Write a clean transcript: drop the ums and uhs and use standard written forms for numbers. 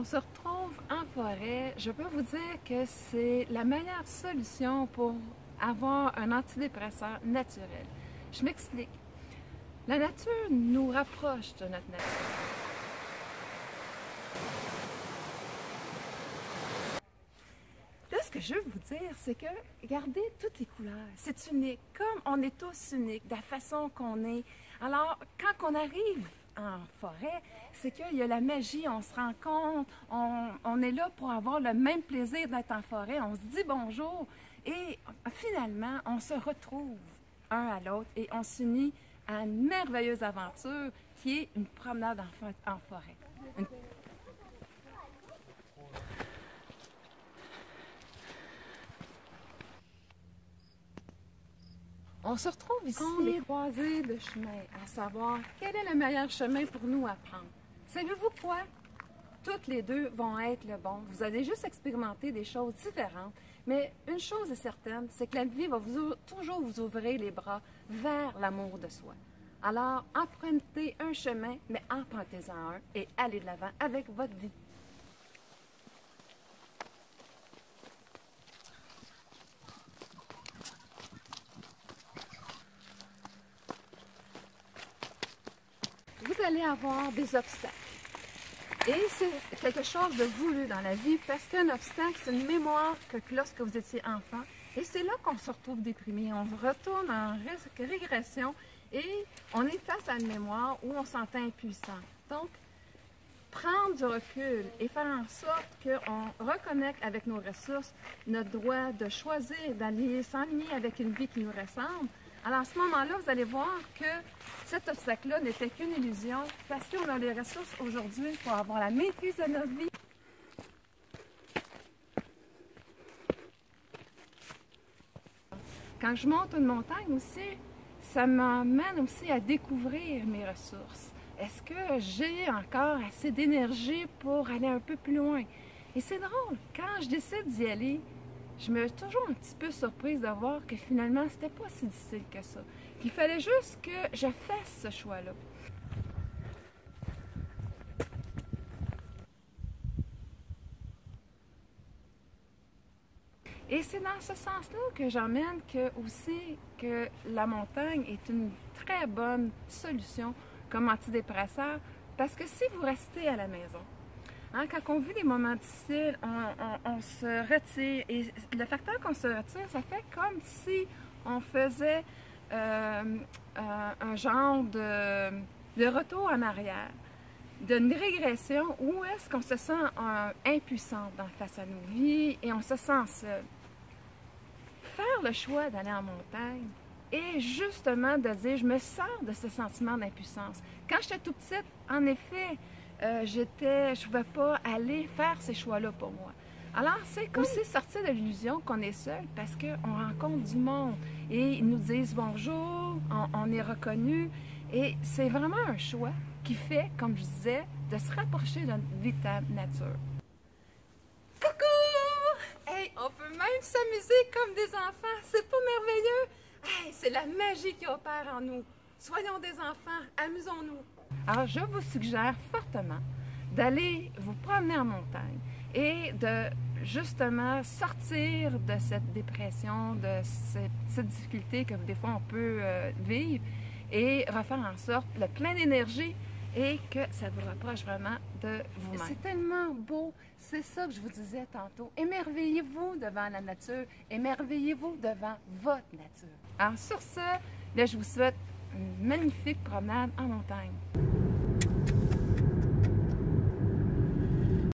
se retrouve en forêt, je peux vous dire que c'est la meilleure solution pour avoir un antidépresseur naturel. Je m'explique. La nature nous rapproche de notre nature. Là, ce que je veux vous dire, c'est que regardez toutes les couleurs. C'est unique, comme on est tous uniques, de la façon qu'on est. Alors, quand on arrive en forêt, c'est qu'il y a la magie, on se rend compte, on est là pour avoir le même plaisir d'être en forêt, on se dit bonjour et finalement, on se retrouve un à l'autre et on s'unit à une merveilleuse aventure qui est une promenade en forêt. On se retrouve ici des croisées de chemin, à savoir quel est le meilleur chemin pour nous à prendre. Savez-vous quoi? Toutes les deux vont être le bon. Vous allez juste expérimenter des choses différentes, mais une chose est certaine, c'est que la vie va toujours vous ouvrir les bras vers l'amour de soi. Alors, empruntez un chemin, mais empruntez-en un et allez de l'avant avec votre vie. Vous allez avoir des obstacles. Et c'est quelque chose de voulu dans la vie parce qu'un obstacle, c'est une mémoire que lorsque vous étiez enfant. Et c'est là qu'on se retrouve déprimé. On retourne en régression et on est face à une mémoire où on se sent impuissant. Donc, prendre du recul et faire en sorte qu'on reconnecte avec nos ressources, notre droit de choisir, s'enligner avec une vie qui nous ressemble. Alors, à ce moment-là, vous allez voir que cet obstacle-là n'était qu'une illusion parce qu'on a les ressources aujourd'hui pour avoir la maîtrise de notre vie. Quand je monte une montagne aussi, ça m'amène aussi à découvrir mes ressources. Est-ce que j'ai encore assez d'énergie pour aller un peu plus loin? Et c'est drôle, quand je décide d'y aller, je me suis toujours un petit peu surprise de voir que finalement, c'était pas si difficile que ça. Qu'il fallait juste que je fasse ce choix-là. Et c'est dans ce sens-là que j'emmène aussi que la montagne est une très bonne solution comme antidépresseur, parce que si vous restez à la maison, hein, quand on vit des moments difficiles, on se retire. Et le facteur qu'on se retire, ça fait comme si on faisait un genre de retour en arrière, d'une régression où est-ce qu'on se sent impuissant face à nos vies et on se sent seul. Faire le choix d'aller en montagne et justement de dire, je me sors de ce sentiment d'impuissance. Quand j'étais tout petite, en effet, je ne pouvais pas aller faire ces choix-là pour moi. Alors, c'est comme si sortir de l'illusion qu'on est seul parce qu'on rencontre du monde et ils nous disent bonjour, on est reconnu et c'est vraiment un choix qui fait, comme je disais, de se rapprocher de notre véritable nature. Coucou! Hey, on peut même s'amuser comme des enfants, c'est pas merveilleux? Hey, c'est la magie qui opère en nous. Soyons des enfants, amusons-nous. Alors, je vous suggère fortement d'aller vous promener en montagne et de justement sortir de cette dépression, de cette difficulté que des fois on peut vivre et refaire en sorte le plein d'énergie et que ça vous rapproche vraiment de vous-même. C'est tellement beau, c'est ça que je vous disais tantôt. Émerveillez-vous devant la nature, émerveillez-vous devant votre nature. Alors sur ce, là, je vous souhaite une magnifique promenade en montagne.